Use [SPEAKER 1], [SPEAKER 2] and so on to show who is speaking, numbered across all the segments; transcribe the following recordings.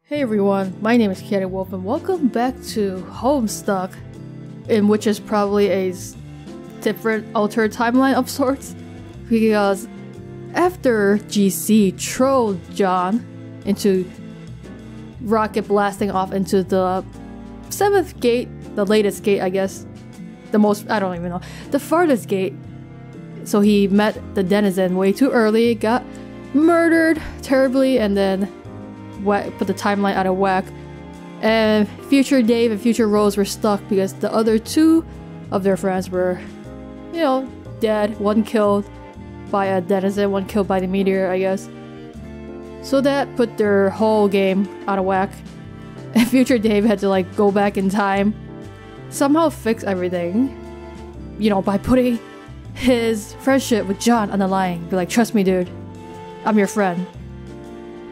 [SPEAKER 1] Hey everyone, my name is chaoticwolph and welcome back to Homestuck, in which is probably a different altered timeline of sorts, because after GC trolled John into rocket blasting off into the 7th gate, the latest gate I guess, I don't even know, the farthest gate, so he met the denizen way too early, got murdered terribly, and then put the timeline out of whack, and future Dave and future Rose were stuck because the other two of their friends were, you know, dead. One killed by a denizen, one killed by the meteor, I guess. So that put their whole game out of whack, and future Dave had to like go back in time, somehow fix everything, you know, by putting his friendship with John on the line. Be like, trust me dude, I'm your friend.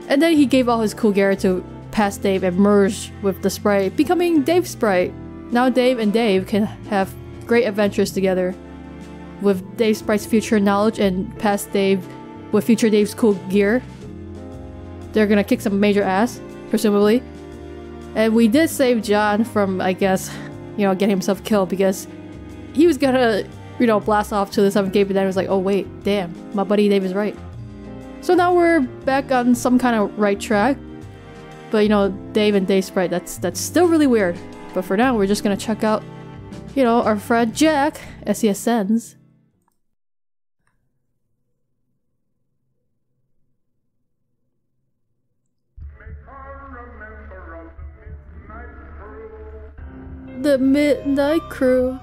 [SPEAKER 1] And then he gave all his cool gear to past Dave and merge with the sprite, becoming Dave's sprite. Now Dave and Dave can have great adventures together. With Dave's sprite's future knowledge and past Dave with future Dave's cool gear, they're gonna kick some major ass, presumably. And we did save John from, I guess, you know, getting himself killed because he was gonna, you know, blast off to the 7th gate, but then he was like, oh wait, damn, my buddy Dave is right. So now we're back on some kind of right track, but you know, Dave and Dave's sprite, that's still really weird. But for now, we're just gonna check out, you know, our friend Jack as he ascends. The Midnight Crew.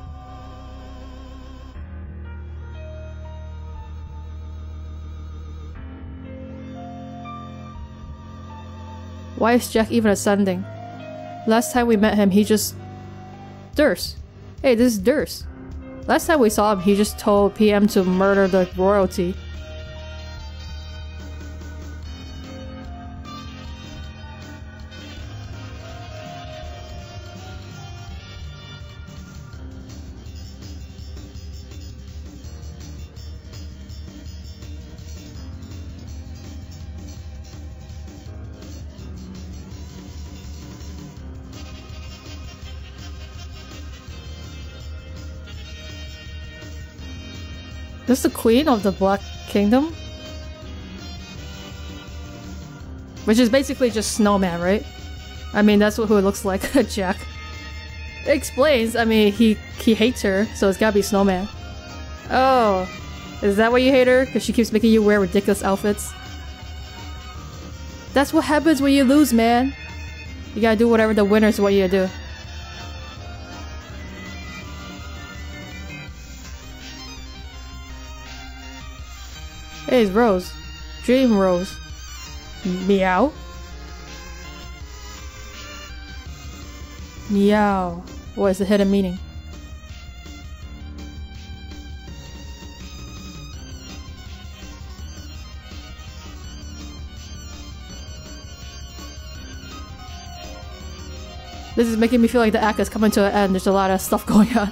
[SPEAKER 1] Why is Jack even ascending? Last time we met him, he just... Durst. Hey, this is Durst. Last time we saw him, he just told PM to murder the royalty. This is the queen of the Black Kingdom? Which is basically just Snowman, right? I mean, that's who it looks like, Jack. It explains, I mean, he hates her, so it's gotta be Snowman. Oh, is that why you hate her? Because she keeps making you wear ridiculous outfits? That's what happens when you lose, man. You gotta do whatever the winners want you to do. Hey, it's Rose. Dream Rose. Meow? Meow. What is the hidden meaning? This is making me feel like the act is coming to an end. There's a lot of stuff going on.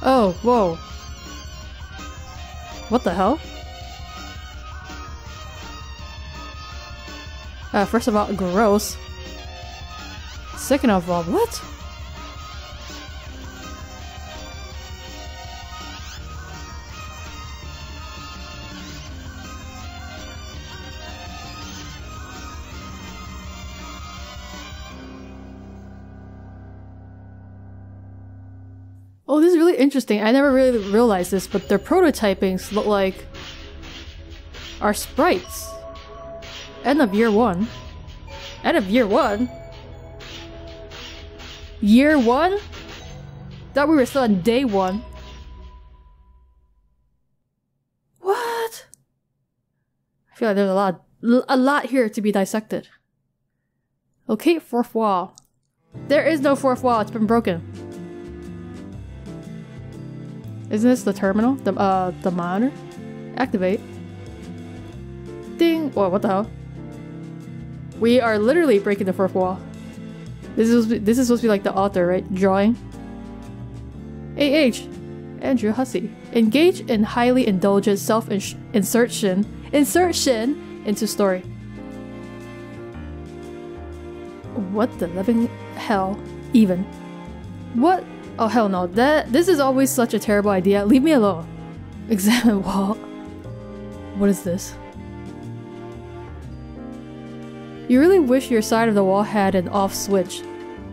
[SPEAKER 1] Oh, whoa. What the hell? First of all, gross. Second of all, what? Oh, this is really interesting. I never really realized this, but their prototypings look like our sprites. End of year 1. End of year 1? Year 1? Thought we were still on day 1. What? I feel like there's a lot here to be dissected. Okay, 4th wall. There is no 4th wall, it's been broken. Isn't this the terminal? The monitor? Activate. Ding! Whoa, what the hell? We are literally breaking the 4th wall. This is supposed to be like the author, right? Drawing. AH. Andrew Hussey. Engage in highly indulgent self-insertion Insert Shin into story. What the living hell even? What? Oh hell no, this is always such a terrible idea. Leave me alone. Examine wall. What is this? You really wish your side of the wall had an off switch.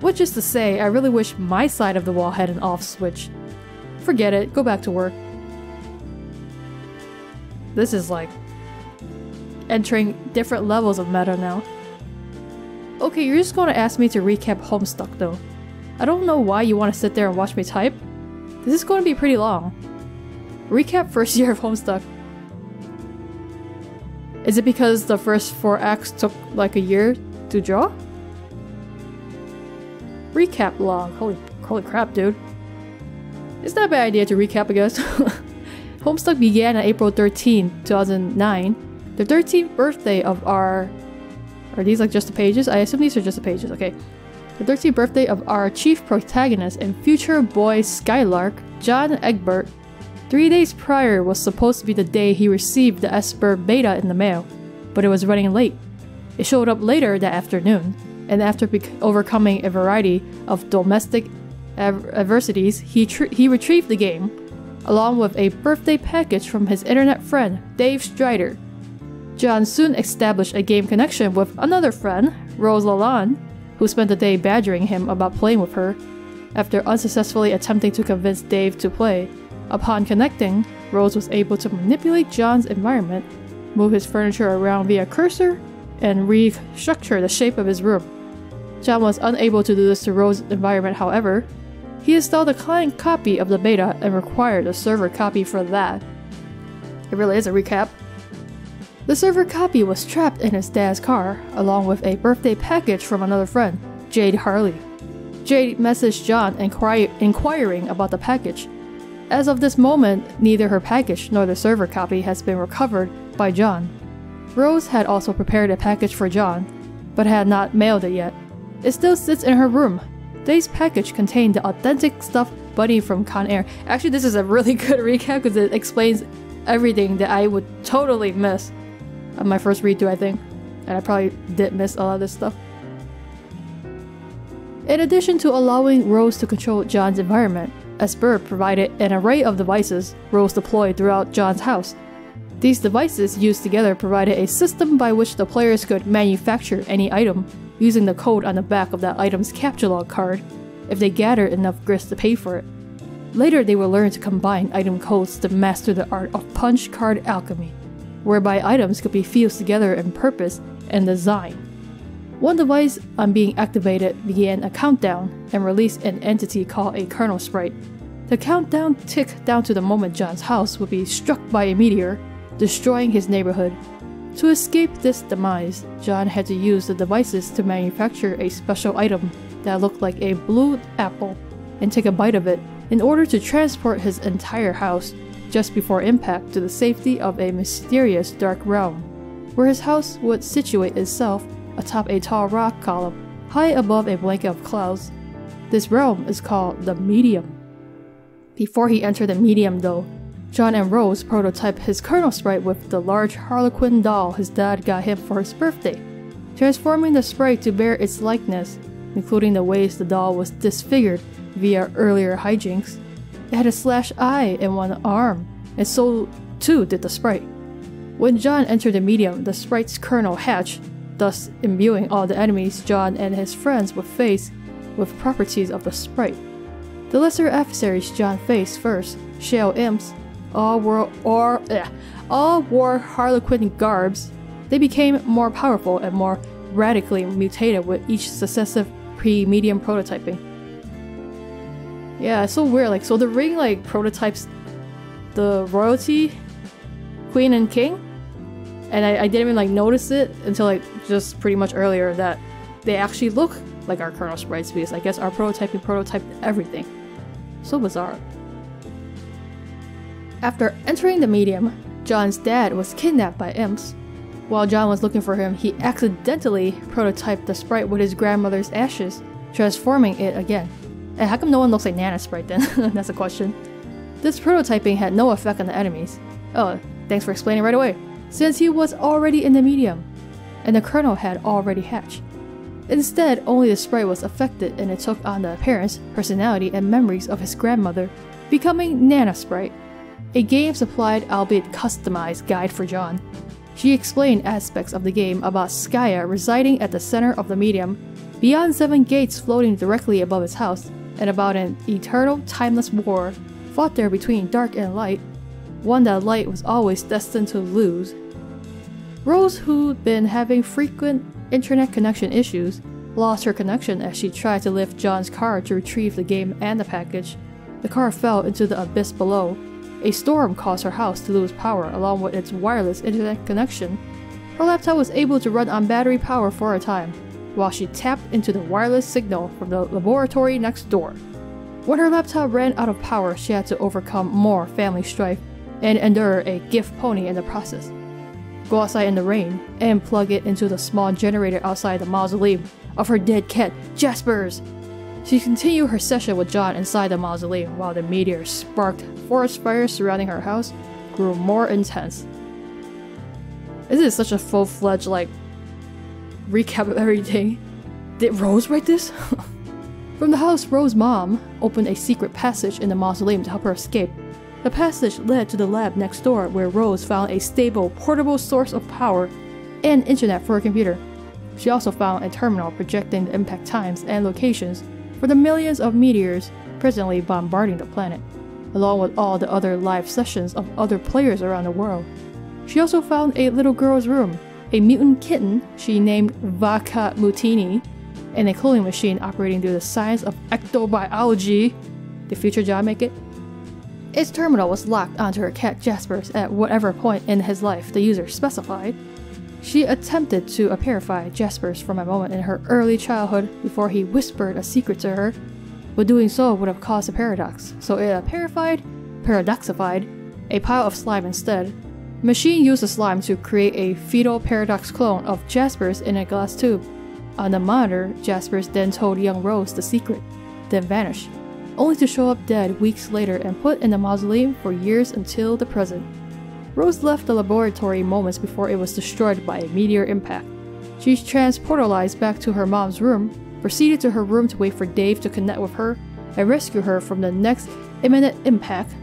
[SPEAKER 1] Which is to say, I really wish my side of the wall had an off switch. Forget it, go back to work. This is like entering different levels of meta now. Okay, you're just gonna ask me to recap Homestuck though. I don't know why you want to sit there and watch me type. This is going to be pretty long. Recap first year of Homestuck. Is it because the first 4 acts took like a year to draw? Recap log. Holy crap, dude. It's not a bad idea to recap, I guess. Homestuck began on April 13, 2009. The 13th birthday of our... Are these like just the pages? I assume these are just the pages, okay. The 13th birthday of our chief protagonist and future boy Skylark, John Egbert. 3 days prior was supposed to be the day he received the Esper beta in the mail, but it was running late. It showed up later that afternoon, and after overcoming a variety of domestic adversities, he retrieved the game, along with a birthday package from his internet friend, Dave Strider. John soon established a game connection with another friend, Rose Lalonde, who spent the day badgering him about playing with her. After unsuccessfully attempting to convince Dave to play, upon connecting, Rose was able to manipulate John's environment, move his furniture around via cursor, and restructure the shape of his room. John was unable to do this to Rose's environment, however. He installed a client copy of the beta and required a server copy for that. It really is a recap. The server copy was trapped in his dad's car, along with a birthday package from another friend, Jade Harley. Jade messaged John inquiring about the package. As of this moment, neither her package nor the server copy has been recovered by John. Rose had also prepared a package for John, but had not mailed it yet. It still sits in her room. Dave's package contained the authentic stuffed bunny from Con Air. Actually, this is a really good recap because it explains everything that I would totally miss on my first read through, I think. And I probably did miss a lot of this stuff. In addition to allowing Rose to control John's environment, Esper provided an array of devices Rose deployed throughout John's house. These devices used together provided a system by which the players could manufacture any item using the code on the back of that item's capture log card if they gathered enough grist to pay for it. Later they would learn to combine item codes to master the art of punch card alchemy, whereby items could be fused together in purpose and design. One device on being activated began a countdown and released an entity called a kernel sprite. The countdown ticked down to the moment John's house would be struck by a meteor, destroying his neighborhood. To escape this demise, John had to use the devices to manufacture a special item that looked like a blue apple and take a bite of it in order to transport his entire house just before impact to the safety of a mysterious dark realm, where his house would situate itself atop a tall rock column high above a blanket of clouds. This realm is called the Medium. Before he entered the Medium though, John and Rose prototyped his kernel sprite with the large Harlequin doll his dad got him for his birthday, transforming the sprite to bear its likeness, including the ways the doll was disfigured via earlier hijinks. It had a slashed eye and one arm, and so too did the sprite. When John entered the Medium, the sprite's kernel hatched, thus imbuing all the enemies John and his friends would face with properties of the sprite. The lesser adversaries John faced first, Shell Imps, all wore Harlequin garbs. They became more powerful and more radically mutated with each successive pre-medium prototyping. Yeah, it's so weird. Like, so the ring like prototypes the royalty, queen and king, and I didn't even like notice it until like just pretty much earlier that they actually look like our kernel sprites, because I guess our prototyping prototyped everything. So bizarre. After entering the Medium, John's dad was kidnapped by imps. While John was looking for him, he accidentally prototyped the sprite with his grandmother's ashes, transforming it again. And how come no one looks like Nana's sprite then? That's a question. This prototyping had no effect on the enemies. Oh, thanks for explaining right away. since he was already in the medium, and the kernel had already hatched. Instead, only the sprite was affected and it took on the appearance, personality, and memories of his grandmother, becoming Nana Sprite, a game-supplied albeit customized guide for John. She explained aspects of the game about Skya residing at the center of the medium, beyond 7 gates floating directly above his house, and about an eternal, timeless war fought there between dark and light, one that light was always destined to lose. Rose, who'd been having frequent internet connection issues, lost her connection as she tried to lift John's car to retrieve the game and the package. The car fell into the abyss below. A storm caused her house to lose power along with its wireless internet connection. Her laptop was able to run on battery power for a time, while she tapped into the wireless signal from the laboratory next door. When her laptop ran out of power, she had to overcome more family strife and endure a gift pony in the process. Go outside in the rain and plug it into the small generator outside the mausoleum of her dead cat, Jaspers. She continued her session with John inside the mausoleum while the meteor sparked forest fires surrounding her house grew more intense. This is such a full-fledged, recap of everything. Did Rose write this? From the house, Rose's mom opened a secret passage in the mausoleum to help her escape. The passage led to the lab next door where Rose found a stable, portable source of power and internet for her computer. She also found a terminal projecting the impact times and locations for the millions of meteors presently bombarding the planet, along with all the other live sessions of other players around the world. She also found a little girl's room, a mutant kitten she named Vaka Mutini, and a cloning machine operating through the science of ectobiology. Did future John make it? Its terminal was locked onto her cat Jaspers at whatever point in his life the user specified. She attempted to apparify Jaspers from a moment in her early childhood before he whispered a secret to her, but doing so would have caused a paradox, so it paradoxified a pile of slime instead. The machine used the slime to create a fetal paradox clone of Jaspers in a glass tube. On the monitor, Jaspers then told young Rose the secret, then vanished, only to show up dead weeks later and put in the mausoleum for years until the present. Rose left the laboratory moments before it was destroyed by a meteor impact. She transportalized back to her mom's room, proceeded to her room to wait for Dave to connect with her and rescue her from the next imminent impact.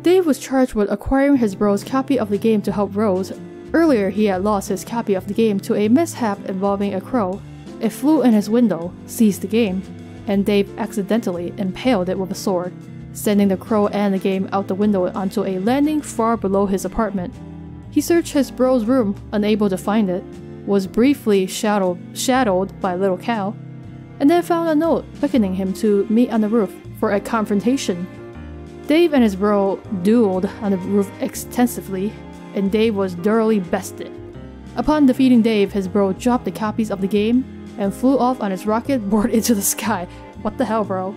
[SPEAKER 1] Dave was charged with acquiring his bro's copy of the game to help Rose. Earlier, he had lost his copy of the game to a mishap involving a crow. It flew in his window, seized the game, and Dave accidentally impaled it with a sword, sending the crow and the game out the window onto a landing far below his apartment. He searched his bro's room, unable to find it, was briefly shadowed by Little Cow, and then found a note beckoning him to meet on the roof for a confrontation. Dave and his bro dueled on the roof extensively, and Dave was thoroughly bested. Upon defeating Dave, his bro dropped the copies of the game and flew off on his rocket board into the sky. What the hell, bro?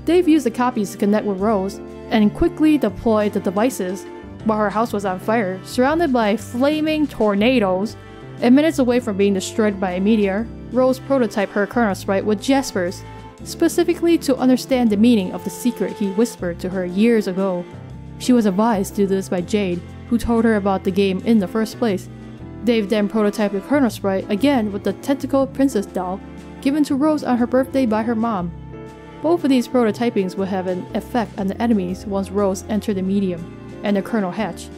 [SPEAKER 1] Dave used the copies to connect with Rose and quickly deployed the devices while her house was on fire, surrounded by flaming tornadoes. And minutes away from being destroyed by a meteor, Rose prototyped her kernel sprite with Jaspers, specifically to understand the meaning of the secret he whispered to her years ago. She was advised to do this by Jade, who told her about the game in the first place. Dave then prototyped the kernel sprite again with the tentacled princess doll given to Rose on her birthday by her mom. Both of these prototypings would have an effect on the enemies once Rose entered the medium and the kernel hatched.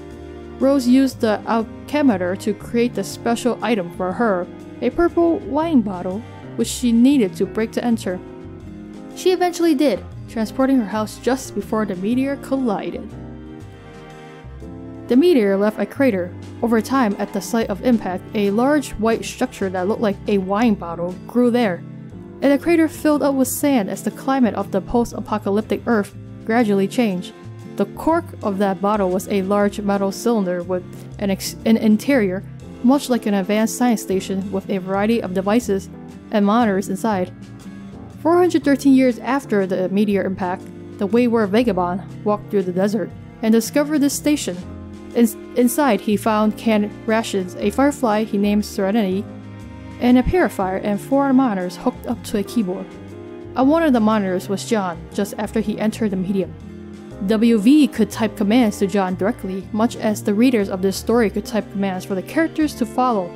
[SPEAKER 1] Rose used the alchemister to create the special item for her, a purple wine bottle, which she needed to break to enter. She eventually did, transporting her house just before the meteor collided. The meteor left a crater. Over time, at the site of impact, a large white structure that looked like a wine bottle grew there, and the crater filled up with sand as the climate of the post-apocalyptic Earth gradually changed. The cork of that bottle was a large metal cylinder with an interior, much like an advanced science station with a variety of devices and monitors inside. 413 years after the meteor impact, the wayward vagabond walked through the desert and discovered this station. Inside, he found canned rations, a firefly he named Serenity, and a purifier and 4 monitors hooked up to a keyboard. On one of the monitors was John, just after he entered the medium. WV could type commands to John directly, much as the readers of this story could type commands for the characters to follow.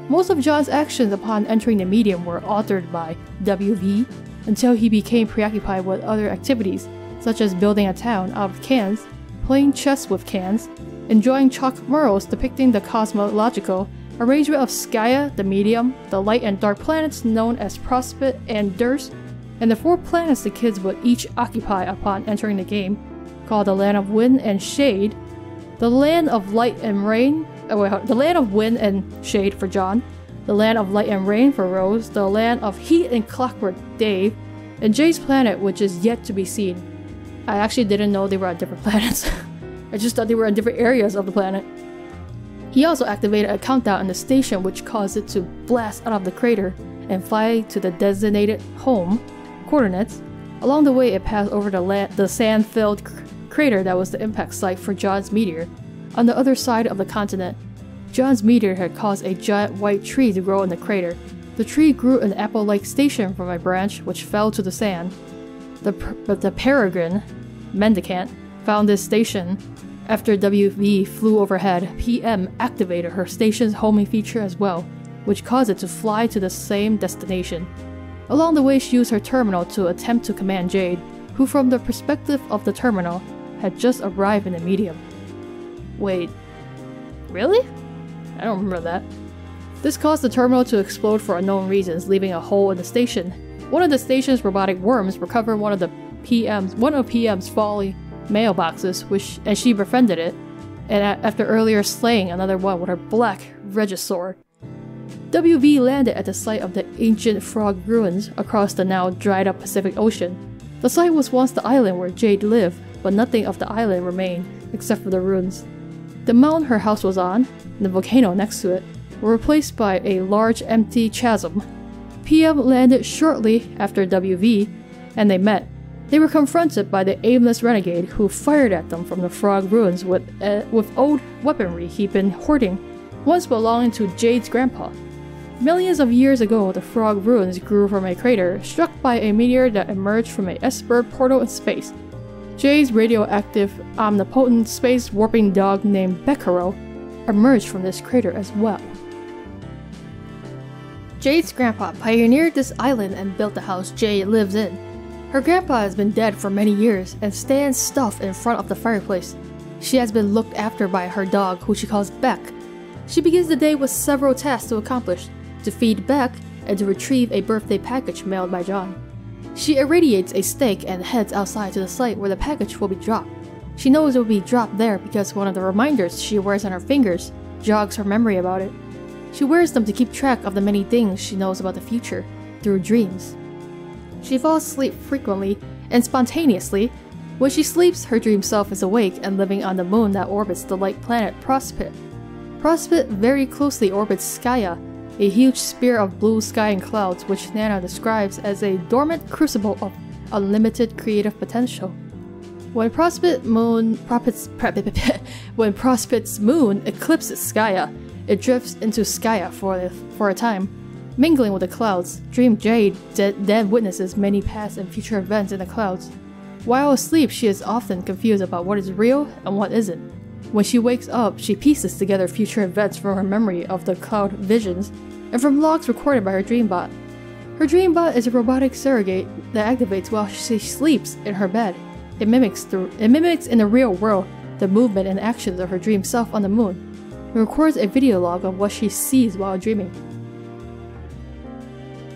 [SPEAKER 1] Most of John's actions upon entering the medium were authored by WV until he became preoccupied with other activities, such as building a town out of cans, playing chess with cans, and drawing chalk murals depicting the cosmological arrangement of Skya, the medium, the light and dark planets known as Prospit and Durst, and the 4 planets the kids would each occupy upon entering the game, called the Land of Wind and Shade, the Land of Light and Rain, the Land of Wind and Shade for John, the Land of Light and Rain for Rose, the Land of Heat and Clockwork Dave, and Jay's planet, which is yet to be seen. I actually didn't know they were on different planets. I just thought they were in different areas of the planet. He also activated a countdown in the station which caused it to blast out of the crater and fly to the designated home coordinates. Along the way, it passed over the sand-filled crater that was the impact site for John's meteor. On the other side of the continent, John's meteor had caused a giant white tree to grow in the crater. The tree grew an apple-like station from a branch which fell to the sand. The peregrine mendicant found this station. After WV flew overhead, PM activated her station's homing feature as well, which caused it to fly to the same destination. Along the way, she used her terminal to attempt to command Jade, who from the perspective of the terminal, had just arrived in the medium. Wait, really? I don't remember that. This caused the terminal to explode for unknown reasons, leaving a hole in the station. One of the station's robotic worms recovered one of PM's falling mailboxes, and she befriended it, and after earlier slaying another one with her black Regisword. WV landed at the site of the ancient frog ruins across the now dried up Pacific Ocean. The site was once the island where Jade lived, but nothing of the island remained except for the ruins. The mountain her house was on, and the volcano next to it, were replaced by a large empty chasm. PM landed shortly after WV, and they met. They were confronted by the aimless renegade who fired at them from the frog ruins with old weaponry he'd been hoarding, once belonging to Jade's grandpa. Millions of years ago, the frog ruins grew from a crater struck by a meteor that emerged from a S-bird portal in space. Jade's radioactive, omnipotent space warping dog named Beccaro emerged from this crater as well. Jade's grandpa pioneered this island and built the house Jade lives in. Her grandpa has been dead for many years and stands stuffed in front of the fireplace. She has been looked after by her dog, who she calls Beck. She begins the day with several tasks to accomplish: to feed Beck and to retrieve a birthday package mailed by John. She irradiates a stake and heads outside to the site where the package will be dropped. She knows it will be dropped there because one of the reminders she wears on her fingers jogs her memory about it. She wears them to keep track of the many things she knows about the future, through dreams. She falls asleep frequently and spontaneously. When she sleeps, her dream self is awake and living on the moon that orbits the light planet Prospit. Prospit very closely orbits Skya, a huge sphere of blue sky and clouds which Nana describes as a dormant crucible of unlimited creative potential. When Prospit's moon eclipses Skya, it drifts into Skya for a time. Mingling with the clouds, Dream Jade then witnesses many past and future events in the clouds. While asleep, she is often confused about what is real and what isn't. When she wakes up, she pieces together future events from her memory of the cloud visions and from logs recorded by her Dreambot. Her Dreambot is a robotic surrogate that activates while she sleeps in her bed. It mimics in the real world the movement and actions of her dream self on the moon. It records a video log of what she sees while dreaming.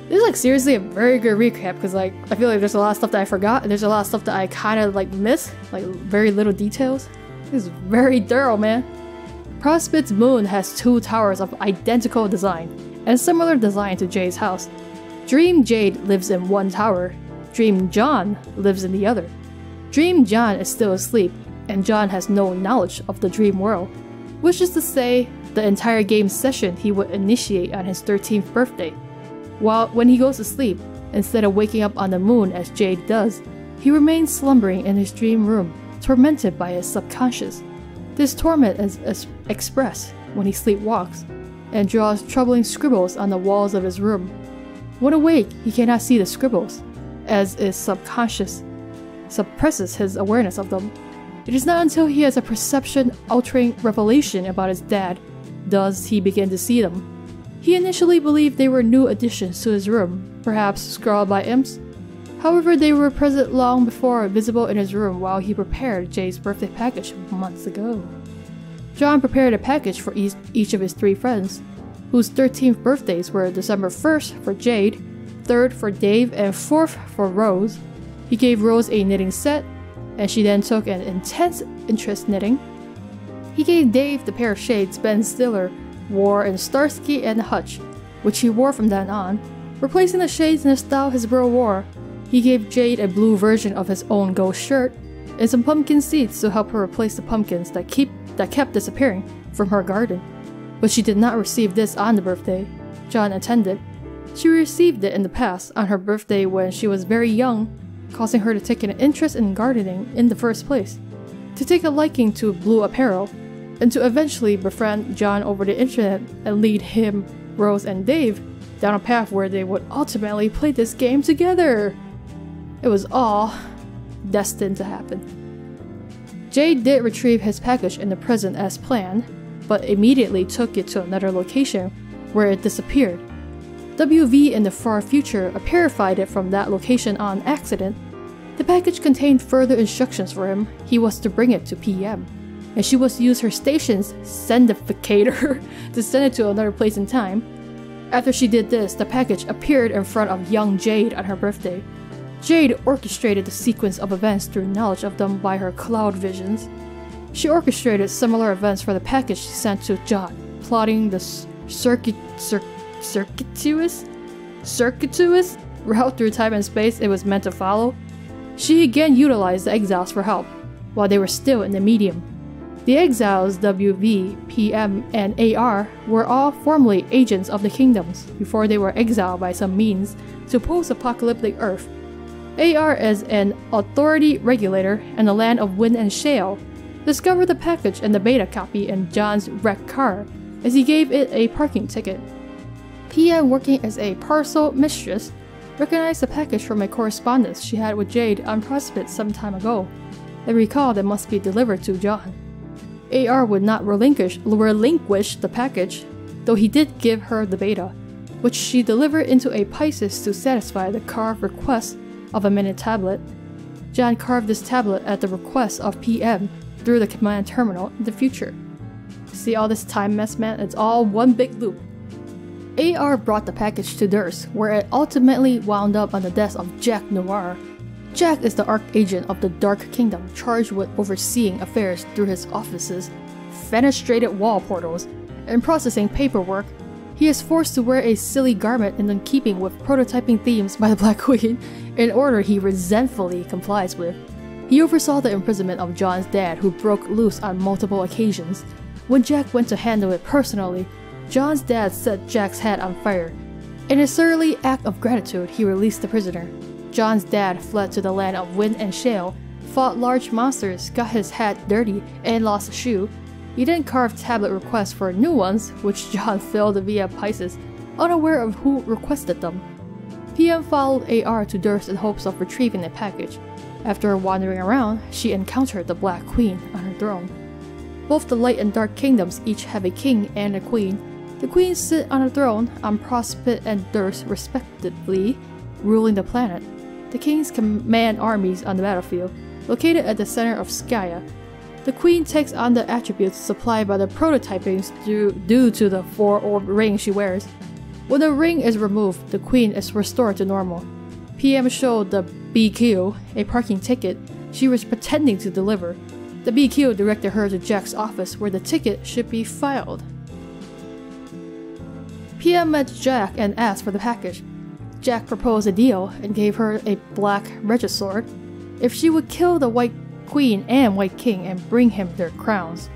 [SPEAKER 1] This is like seriously a very good recap because I feel like there's a lot of stuff that I forgot and there's a lot of stuff that I kind of missed, very little details. This is very thorough, man. Prospit's moon has 2 towers of identical design and similar design to Jade's house. Dream Jade lives in one tower. Dream John lives in the other. Dream John is still asleep and John has no knowledge of the dream world, which is to say the entire game session he would initiate on his 13th birthday. When he goes to sleep, instead of waking up on the moon as Jade does, he remains slumbering in his dream room, tormented by his subconscious. This torment is expressed when he sleepwalks, and draws troubling scribbles on the walls of his room. When awake, he cannot see the scribbles, as his subconscious suppresses his awareness of them. It is not until he has a perception-altering revelation about his dad does he begin to see them. He initially believed they were new additions to his room, perhaps scrawled by imps. However, they were present long before, visible in his room while he prepared Jade's birthday package months ago. John prepared a package for each of his 3 friends, whose 13th birthdays were December 1st for Jade, 3rd for Dave, and 4th for Rose. He gave Rose a knitting set, and she then took an intense interest knitting. He gave Dave the pair of shades Ben Stiller wore in Starsky and Hutch, which he wore from then on, replacing the shades in the style his bro wore. He gave Jade a blue version of his own ghost shirt, and some pumpkin seeds to help her replace the pumpkins that kept disappearing from her garden. But she did not receive this on the birthday John attended. She received it in the past, on her birthday when she was very young, causing her to take an interest in gardening in the first place, to take a liking to blue apparel, and to eventually befriend John over the internet and lead him, Rose, and Dave down a path where they would ultimately play this game together. It was all destined to happen. Jade did retrieve his package in the present as planned, but immediately took it to another location where it disappeared. WV in the far future purified it from that location on accident. The package contained further instructions for him. He was to bring it to PM, and she was to use her station's sendificator to send it to another place in time. After she did this, the package appeared in front of young Jade on her birthday. Jade orchestrated the sequence of events through knowledge of them by her cloud visions. She orchestrated similar events for the package she sent to John, plotting the circuitous route through time and space it was meant to follow. She again utilized the Exiles for help, while they were still in the medium. The Exiles, WV, PM, and AR were all formerly agents of the kingdoms before they were exiled by some means to post-apocalyptic Earth. AR, as an authority regulator in the land of wind and shale, discovered the package and the beta copy in John's wrecked car as he gave it a parking ticket. PM, working as a parcel mistress, recognized the package from a correspondence she had with Jade on Prospect some time ago, and recalled it must be delivered to John. AR would not relinquish the package, though he did give her the beta, which she delivered into a Pisces to satisfy the carved request of a minute tablet. John carved this tablet at the request of PM through the command terminal in the future. See all this time mess, man? It's all one big loop. AR brought the package to Durst, where it ultimately wound up on the desk of Jack Noir. Jack is the archagent of the Dark Kingdom, charged with overseeing affairs through his office's fenestrated wall portals and processing paperwork. He is forced to wear a silly garment in keeping with prototyping themes by the Black Queen, an order he resentfully complies with. He oversaw the imprisonment of John's dad, who broke loose on multiple occasions. When Jack went to handle it personally, John's dad set Jack's head on fire. In a surly act of gratitude, he released the prisoner. John's dad fled to the land of wind and shale, fought large monsters, got his hat dirty, and lost a shoe. He then carved tablet requests for new ones, which John filled via Pisces, unaware of who requested them. PM followed AR to Durst in hopes of retrieving the package. After wandering around, she encountered the Black Queen on her throne. Both the Light and Dark Kingdoms each have a king and a queen. The queens sit on a throne on Prospect and Durst respectively, ruling the planet. The kings command armies on the battlefield, located at the center of Skya. The queen takes on the attributes supplied by the prototypings due to the 4-orb ring she wears. When the ring is removed, the queen is restored to normal. PM showed the BQ a parking ticket she was pretending to deliver. The BQ directed her to Jack's office where the ticket should be filed. PM met Jack and asked for the package. Jack proposed a deal and gave her a black regisword if she would kill the White Queen and White King and bring him their crowns.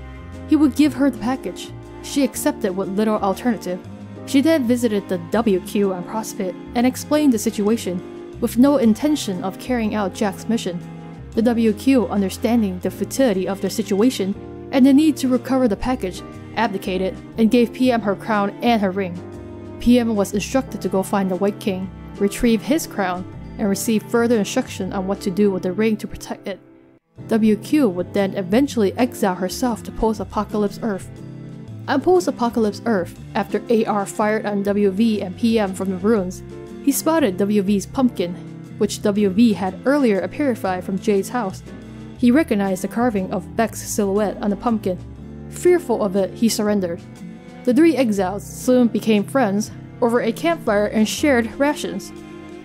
[SPEAKER 1] He would give her the package. She accepted with little alternative. She then visited the WQ on Prospect and explained the situation, with no intention of carrying out Jack's mission. The WQ, understanding the futility of their situation and the need to recover the package, abdicated and gave PM her crown and her ring. PM was instructed to go find the White King, retrieve his crown, and receive further instruction on what to do with the ring to protect it. WQ would then eventually exile herself to post-apocalypse Earth. On post-apocalypse Earth, after AR fired on WV and PM from the ruins, he spotted WV's pumpkin, which WV had earlier purified from Jade's house. He recognized the carving of Beck's silhouette on the pumpkin. Fearful of it, he surrendered. The three exiles soon became friends over a campfire and shared rations.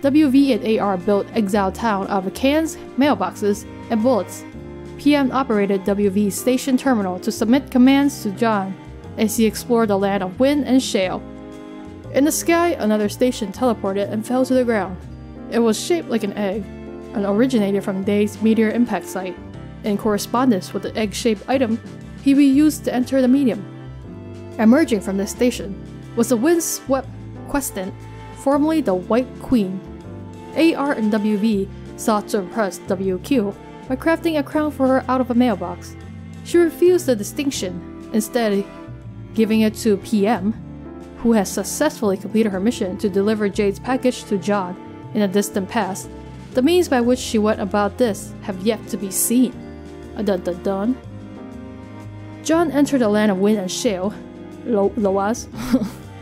[SPEAKER 1] WV and AR built Exile Town out of cans, mailboxes, and bullets. PM operated WV's station terminal to submit commands to John as he explored the land of wind and shale. In the sky, another station teleported and fell to the ground. It was shaped like an egg, and originated from Dave's meteor impact site. In correspondence with the egg-shaped item, he reused to enter the medium. Emerging from this station was the wind-swept questant, formerly the White Queen. AR and WV sought to impress WQ by crafting a crown for her out of a mailbox. She refused the distinction, instead giving it to PM, who has successfully completed her mission to deliver Jade's package to John in a distant past. The means by which she went about this have yet to be seen. Dun dun dun. John entered the land of wind and shale, Loas,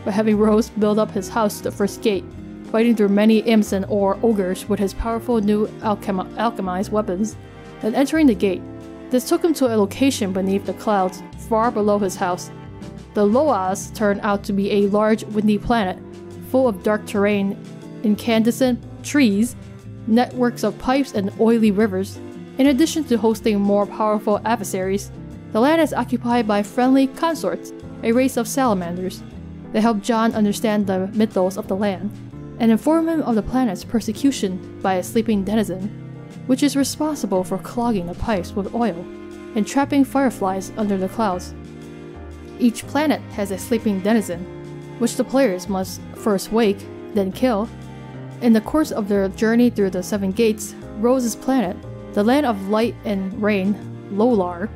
[SPEAKER 1] by having Rose build up his house to the first gate, fighting through many imps and or ogres with his powerful new alchemized weapons, and entering the gate. This took him to a location beneath the clouds, far below his house. The Loas turned out to be a large windy planet, full of dark terrain, incandescent trees, networks of pipes and oily rivers. In addition to hosting more powerful adversaries, the land is occupied by friendly consorts, a race of salamanders. They help John understand the mythos of the land, and inform him of the planet's persecution by a sleeping denizen, which is responsible for clogging the pipes with oil and trapping fireflies under the clouds. Each planet has a sleeping denizen, which the players must first wake, then kill. In the course of their journey through the Seven Gates, Rose's planet, the land of light and rain, Lolar,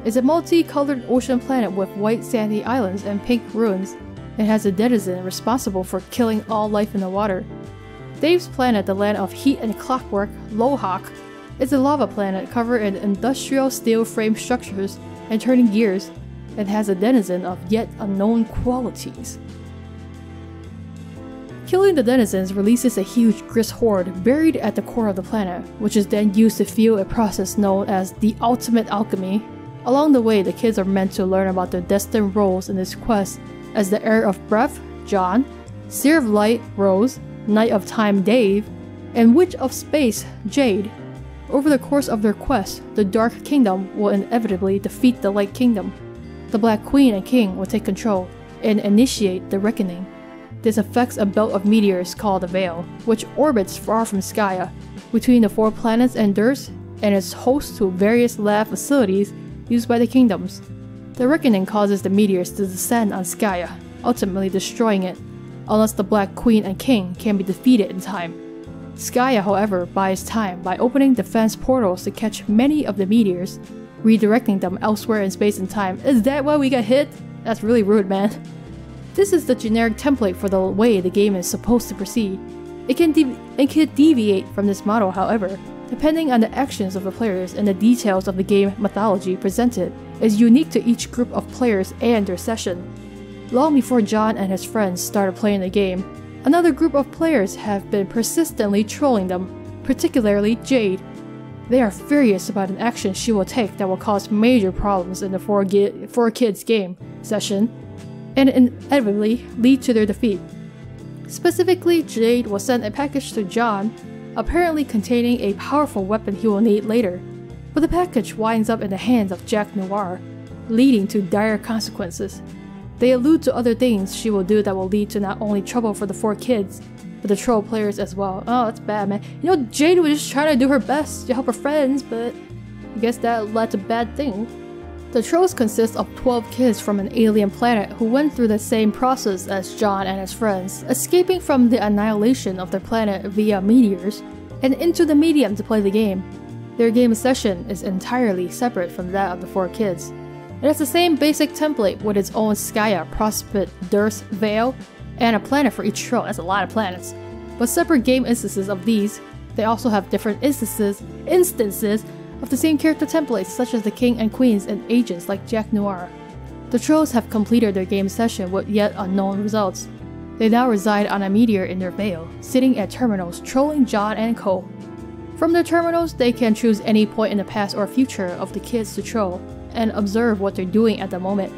[SPEAKER 1] is a multicolored ocean planet with white sandy islands and pink ruins. It has a denizen responsible for killing all life in the water. Dave's planet, the land of heat and clockwork, Lohawk, is a lava planet covered in industrial steel frame structures and turning gears, and has a denizen of yet unknown qualities. Killing the denizens releases a huge grist horde buried at the core of the planet, which is then used to fuel a process known as the ultimate alchemy. Along the way, the kids are meant to learn about their destined roles in this quest as the Heir of Breath, John, Seer of Light, Rose, Knight of Time, Dave, and Witch of Space, Jade. Over the course of their quest, the Dark Kingdom will inevitably defeat the Light Kingdom. The Black Queen and King will take control and initiate the Reckoning. This affects a belt of meteors called the Veil, which orbits far from Skya, between the 4 planets and Durst, and is host to various lab facilities used by the kingdoms. The Reckoning causes the meteors to descend on Skya, ultimately destroying it, unless the Black Queen and King can be defeated in time. Skya, however, buys time by opening defense portals to catch many of the meteors, redirecting them elsewhere in space and time. Is that why we got hit? That's really rude, man. This is the generic template for the way the game is supposed to proceed. It can deviate from this model, however, depending on the actions of the players, and the details of the game mythology presented is unique to each group of players and their session. Long before John and his friends started playing the game, another group of players have been persistently trolling them, particularly Jade. They are furious about an action she will take that will cause major problems in the 4 Kids game session, and inevitably lead to their defeat. Specifically, Jade will send a package to John, apparently containing a powerful weapon he will need later, but the package winds up in the hands of Jack Noir, leading to dire consequences. They allude to other things she will do that will lead to not only trouble for the 4 kids, but the troll players as well. Oh, that's bad, man. You know, Jade was just trying to do her best to help her friends, but I guess that led to bad things. The trolls consist of 12 kids from an alien planet who went through the same process as John and his friends, escaping from the annihilation of their planet via meteors, and into the medium to play the game. Their game session is entirely separate from that of the 4 kids. It has the same basic template with its own Skya, Prospect, Durst, Veil, and a planet for each troll. That's a lot of planets. But separate game instances of these, they also have different instances of the same character templates such as the King and Queens and agents like Jack Noir. The trolls have completed their game session with yet unknown results. They now reside on a meteor in their veil, sitting at terminals trolling John and Co. From their terminals, they can choose any point in the past or future of the kids to troll, and observe what they're doing at the moment.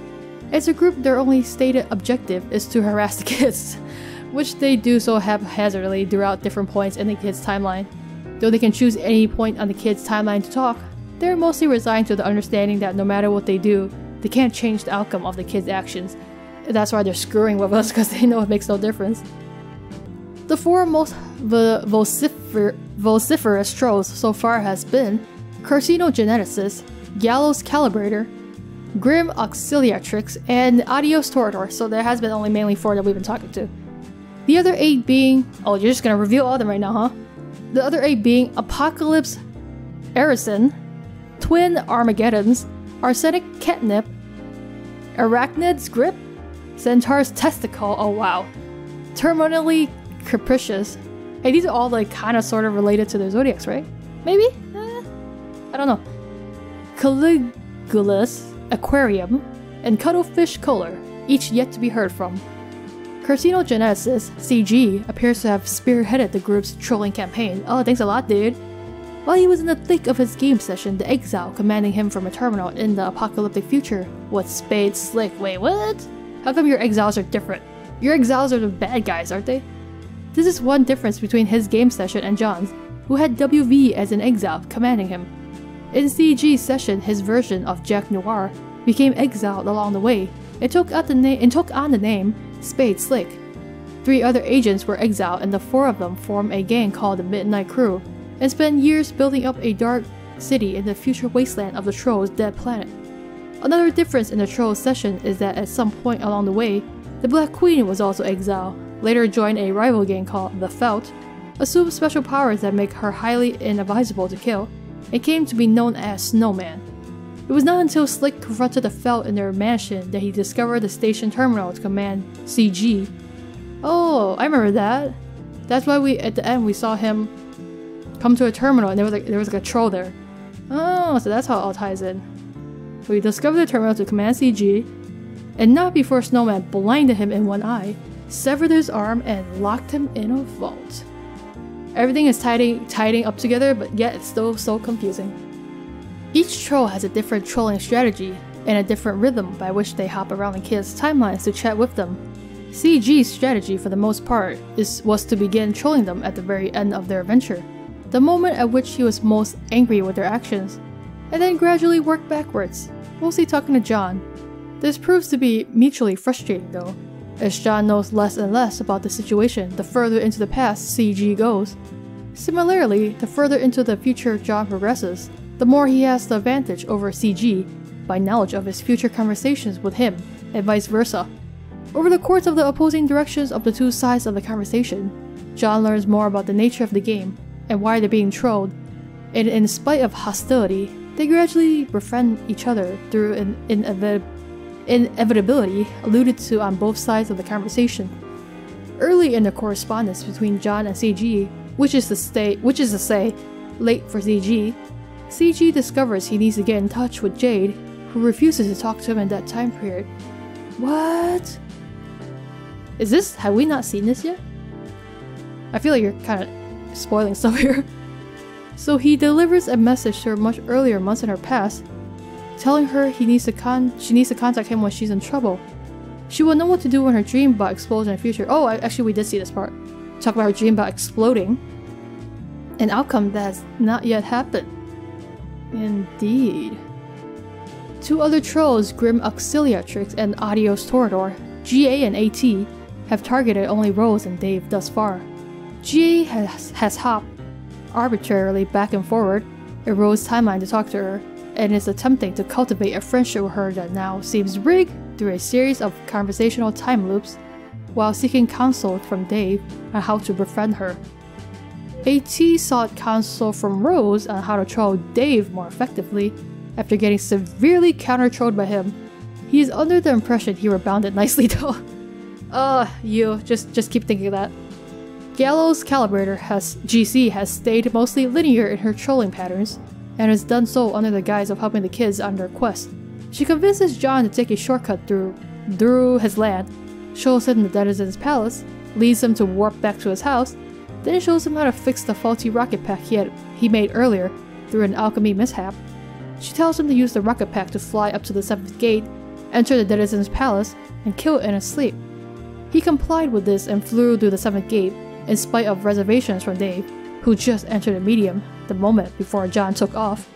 [SPEAKER 1] As a group, their only stated objective is to harass the kids, which they do so haphazardly throughout different points in the kids' timeline. Though they can choose any point on the kids' timeline to talk, they're mostly resigned to the understanding that no matter what they do, they can't change the outcome of the kids' actions. That's why they're screwing with us, because they know it makes no difference. The four most vociferous trolls so far has been Carcinogeneticist, Gallows Calibrator, Grim Auxiliatrix, and Adios Torador, so there has been only mainly 4 that we've been talking to. The other 8 being... oh, you're just gonna reveal all of them right now, huh? The other 8 being Apocalypse Arison, Twin Armageddons, Arsenic Catnip, Arachnid's Grip, Centaur's Testicle, oh wow, Terminally Capricious. Hey, these are all like kinda sorta related to the zodiacs, right? Maybe? I don't know. Caligulus, Aquarium, and Cuttlefish Kohler, each yet to be heard from. Carcinogenesis, CG, appears to have spearheaded the group's trolling campaign. Oh, thanks a lot, dude. While he was in the thick of his game session, the Exile commanding him from a terminal in the apocalyptic future was Spade Slick. Wait, what? How come your Exiles are different? Your Exiles are the bad guys, aren't they? This is one difference between his game session and John's, who had WV as an Exile commanding him. In CG's session, his version of Jack Noir became exiled along the way and took on the name Spade Slick. 3 other agents were exiled, and the 4 of them formed a gang called the Midnight Crew and spent years building up a dark city in the future wasteland of the Trolls' dead planet. Another difference in the Trolls session is that at some point along the way, the Black Queen was also exiled, later joined a rival gang called the Felt, assumed special powers that make her highly inadvisable to kill, and came to be known as Snowman. It was not until Slick confronted the Felt in their mansion that he discovered the station terminal to command CG. Oh, I remember that. That's why at the end we saw him come to a terminal and there was like a troll there. Oh, so that's how it all ties in. So he discovered the terminal to command CG, and not before Snowman blinded him in one eye, severed his arm, and locked him in a vault. Everything is tidying up together, but yet it's still so confusing. Each troll has a different trolling strategy and a different rhythm by which they hop around the kids' timelines to chat with them. CG's strategy for the most part was to begin trolling them at the very end of their adventure, the moment at which he was most angry with their actions, and then gradually work backwards, mostly talking to John. This proves to be mutually frustrating though, as John knows less and less about the situation the further into the past CG goes. Similarly, the further into the future John progresses, the more he has the advantage over CG by knowledge of his future conversations with him, and vice versa. Over the course of the opposing directions of the 2 sides of the conversation, John learns more about the nature of the game and why they're being trolled, and in spite of hostility, they gradually befriend each other through an inevitability alluded to on both sides of the conversation. Early in the correspondence between John and CG, which is to say, late for CG, CG discovers he needs to get in touch with Jade, who refuses to talk to him in that time period. What? Have we not seen this yet? I feel like you're kind of spoiling stuff here. So he delivers a message to her much earlier months in her past, telling her she needs to contact him when she's in trouble. She will know what to do when her dream bot explodes in the future. Oh, actually we did see this part. Talk about her dream bot exploding. An outcome that has not yet happened. Indeed. 2 other trolls, Grim Auxiliatrix and Adios Torador, GA and AT, have targeted only Rose and Dave thus far. GA has hopped arbitrarily back and forward in Rose's timeline to talk to her, and is attempting to cultivate a friendship with her that now seems rigged through a series of conversational time loops, while seeking counsel from Dave on how to befriend her. AT sought counsel from Rose on how to troll Dave more effectively after getting severely counter-trolled by him. He is under the impression he rebounded nicely though. You just keep thinking of that. Gallows Calibrator GC has stayed mostly linear in her trolling patterns, and has done so under the guise of helping the kids on their quest. She convinces John to take a shortcut through his land, shows him the Denizen's palace, leads him to warp back to his house, then shows him how to fix the faulty rocket pack he made earlier through an alchemy mishap. She tells him to use the rocket pack to fly up to the 7th gate, enter the Denizen's palace, and kill it in his sleep. He complied with this and flew through the 7th gate, in spite of reservations from Dave, who just entered the medium the moment before John took off.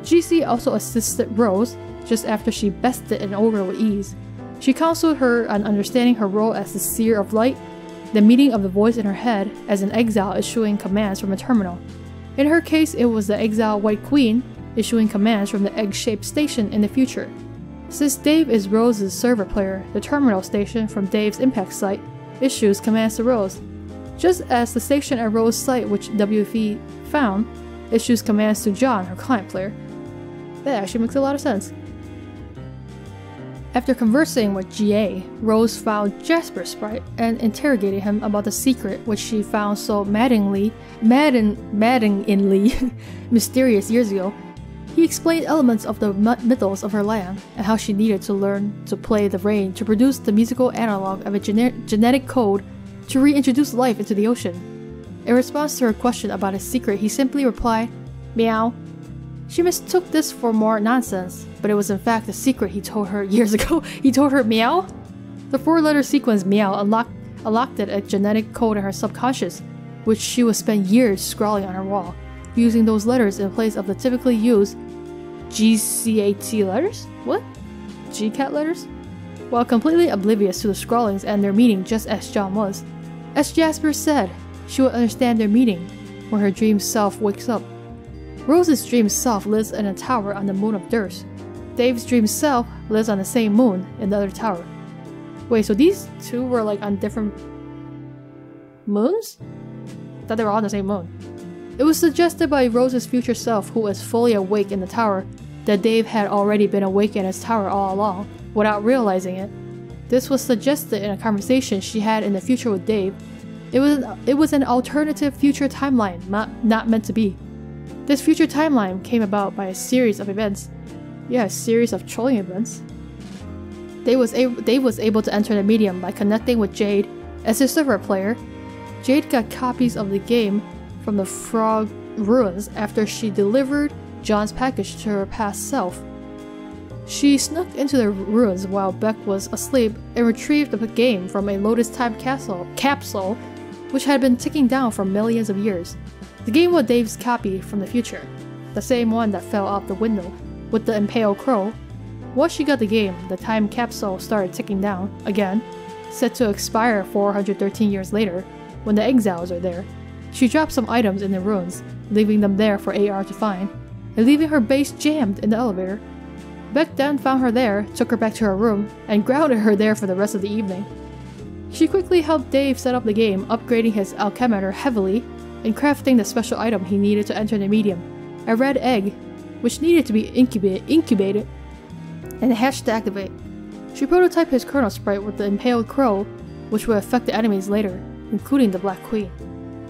[SPEAKER 1] GC also assisted Rose just after she bested an ogre with ease. She counseled her on understanding her role as the Seer of Light, the meaning of the voice in her head as an exile issuing commands from a terminal. In her case, it was the exile White Queen issuing commands from the egg-shaped station in the future. Since Dave is Rose's server player, the terminal station from Dave's impact site issues commands to Rose, just as the station at Rose's site which WFE found issues commands to John, her client player. That actually makes a lot of sense. After conversing with GA, Rose found Jasper's sprite and interrogated him about the secret which she found so maddeningly mysterious years ago. He explained elements of the mythos of her land and how she needed to learn to play the rain to produce the musical analog of a genetic code to reintroduce life into the ocean. In response to her question about his secret, he simply replied, "Meow." She mistook this for more nonsense, but it was in fact a secret he told her years ago. He told her meow? The 4-letter sequence meow unlocked a genetic code in her subconscious, which she would spend years scrawling on her wall, using those letters in place of the typically used GCAT letters? What? GCAT letters? While completely oblivious to the scrawlings and their meaning just as John was. As Jasper said, she would understand their meaning when her dream self wakes up. Rose's dream self lives in a tower on the moon of Durst. Dave's dream self lives on the same moon in the other tower. Wait, so these two were like on different moons? I thought they were all on the same moon. It was suggested by Rose's future self, who was fully awake in the tower, that Dave had already been awake in his tower all along, without realizing it. This was suggested in a conversation she had in the future with Dave. It was an alternative future timeline, not meant to be. This future timeline came about by a series of events. Yeah, a series of trolling events. Dave was able to enter the medium by connecting with Jade as his server player. Jade got copies of the game from the Frog Ruins after she delivered John's package to her past self. She snuck into the ruins while Beck was asleep and retrieved the game from a Lotus Time capsule which had been ticking down for millions of years. The game was Dave's copy from the future, the same one that fell out the window, with the impaled crow. Once she got the game, the time capsule started ticking down, again, set to expire 413 years later, when the Exiles are there. She dropped some items in the ruins, leaving them there for AR to find, and leaving her base jammed in the elevator. Beck then found her there, took her back to her room, and grounded her there for the rest of the evening. She quickly helped Dave set up the game, upgrading his alchemeter heavily, and crafting the special item he needed to enter the medium, a red egg, which needed to be incubated and hatched to activate. She prototyped his Chrono sprite with the impaled crow, which would affect the enemies later, including the Black Queen.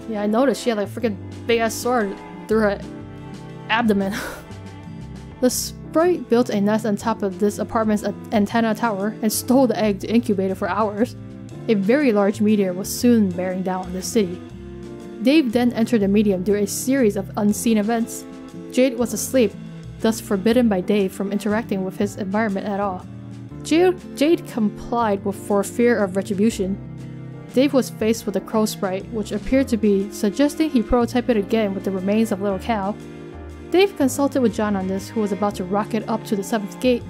[SPEAKER 1] Yeah, I noticed she had like a freaking big ass sword through her abdomen. The sprite built a nest on top of this apartment's antenna tower and stole the egg to incubate it for hours. A very large meteor was soon bearing down on the city. Dave then entered the medium through a series of unseen events. Jade was asleep, thus forbidden by Dave from interacting with his environment at all. Jade complied for fear of retribution. Dave was faced with a crow sprite, which appeared to be suggesting he prototype it again with the remains of Little Cow. Dave consulted with John on this, who was about to rocket up to the 7th gate.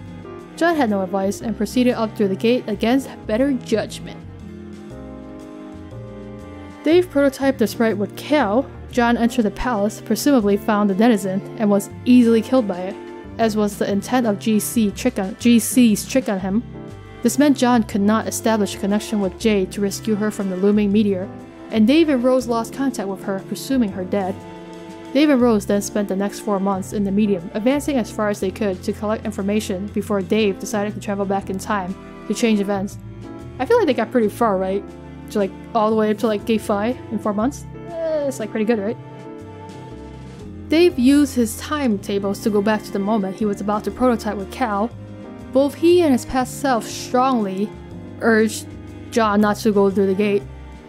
[SPEAKER 1] John had no advice and proceeded up through the gate against better judgment. Dave prototyped the sprite with Cow. John entered the palace, presumably found the denizen, and was easily killed by it, as was the intent of GC's trick on him. This meant John could not establish a connection with Jade to rescue her from the looming meteor, and Dave and Rose lost contact with her, presuming her dead. Dave and Rose then spent the next 4 months in the medium, advancing as far as they could to collect information before Dave decided to travel back in time to change events. I feel like they got pretty far, right? To like all the way up to like Gate 5 in 4 months? It's like pretty good, right? Dave used his timetables to go back to the moment he was about to prototype with Cal. Both he and his past self strongly urged John not to go through the gate.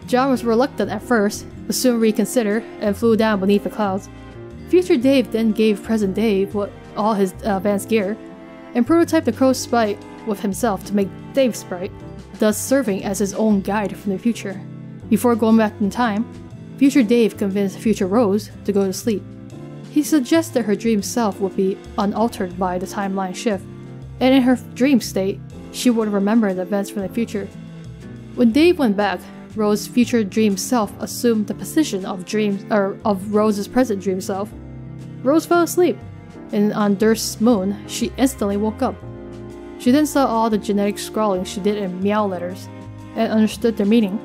[SPEAKER 1] John was reluctant at first, but soon reconsidered and flew down beneath the clouds. Future Dave then gave present Dave all his advanced gear, and prototyped the crow's sprite with himself to make Dave's sprite, thus serving as his own guide from the future. Before going back in time, Future Dave convinced Future Rose to go to sleep. He suggested her dream self would be unaltered by the timeline shift, and in her dream state, she would remember the events from the future. When Dave went back, Rose's future dream self assumed the position of Rose's present dream self. Rose fell asleep, and on Durst's moon, she instantly woke up. She then saw all the genetic scrawling she did in meow letters, and understood their meaning.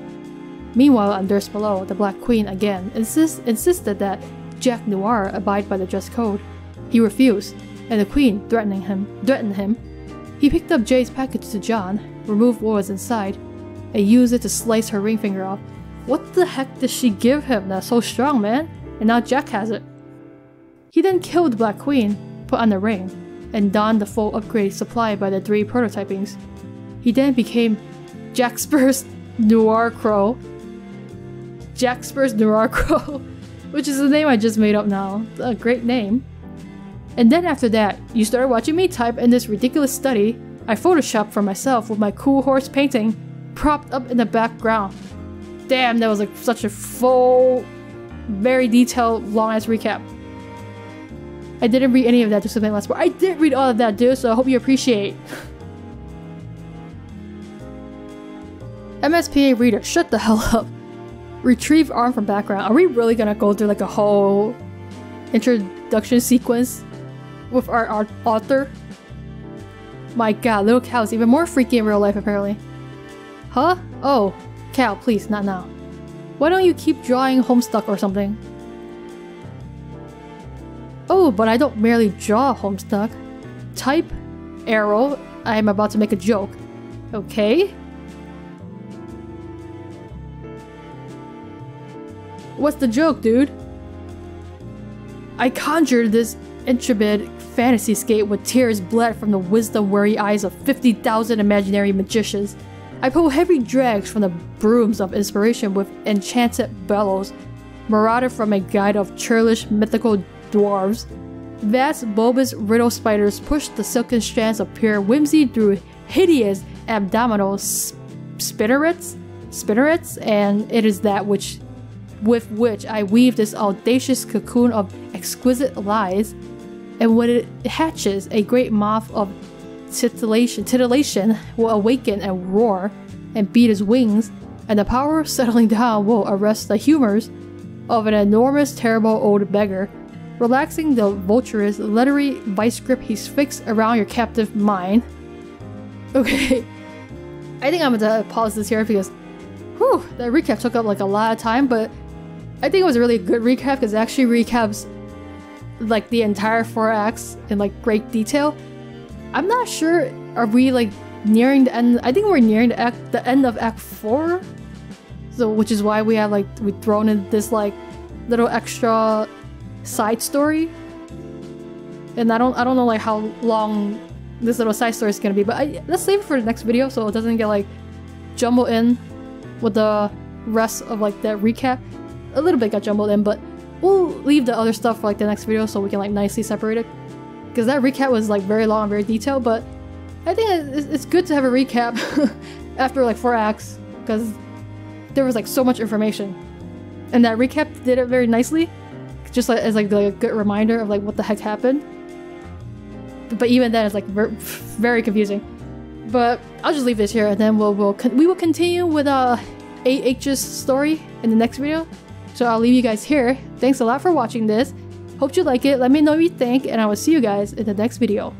[SPEAKER 1] Meanwhile, on Durst below, the Black Queen again insisted that Jack Noir abide by the dress code. He refused, and the Queen threatened him. He picked up Jay's package to John, removed what was inside, and used it to slice her ring finger off. What the heck did she give him that's so strong, man? And now Jack has it. He then killed the Black Queen, put on the ring, and donned the full upgrade supplied by the 3 prototypings. He then became Jackspur's Noir Crow. Jackspur's Noir Crow, which is the name I just made up now. It's a great name. And then after that, you started watching me type in this ridiculous study I photoshopped for myself with my cool horse painting propped up in the background. Damn, that was like such a full, very detailed, long-ass recap. I didn't read any of that to something last part. I did read all of that, dude, so I hope you appreciate. MSPA reader, shut the hell up. Retrieve arm from background. Are we really gonna go through like a whole introduction sequence with our author? My god, little Cal is even more freaky in real life apparently. Huh? Oh, Cal, please, not now. Why don't you keep drawing Homestuck or something? Oh, but I don't merely draw Homestuck. Type, arrow, I am about to make a joke. Okay? What's the joke, dude? I conjured this intrepid fantasy scape with tears bled from the wisdom-weary eyes of 50,000 imaginary magicians. I pull heavy drags from the brooms of inspiration with enchanted bellows, marauded from a guide of churlish mythical dwarves. Vast bulbous riddle spiders push the silken strands of pure whimsy through hideous abdominal spinnerets, and it is that with which I weave this audacious cocoon of exquisite lies, and when it hatches, a great moth of titillation will awaken and roar and beat his wings, and the power of settling down will arrest the humors of an enormous terrible old beggar, relaxing the vulturous lettery vice grip he's fixed around your captive mind. Okay, I think I'm gonna pause this here because whew, that recap took up like a lot of time, but I think it was a really good recap because it actually recaps like the entire 4 acts in like great detail. I'm not sure, are we like nearing the end? I think we're nearing the end of Act 4, so which is why we've thrown in this like little extra side story. And I don't know like how long this little side story is gonna be, but let's save it for the next video so it doesn't get like jumbled in with the rest of like that recap. A little bit got jumbled in, but we'll leave the other stuff for like the next video so we can like nicely separate it. Because that recap was like very long and very detailed, but I think it's good to have a recap after like 4 acts because there was like so much information. And that recap did it very nicely, just like as like a good reminder of like what the heck happened. But even then it's like very confusing. But I'll just leave this here and then we will continue with AH's story in the next video. So I'll leave you guys here. Thanks a lot for watching this. Hope you like it. Let me know what you think, and I will see you guys in the next video.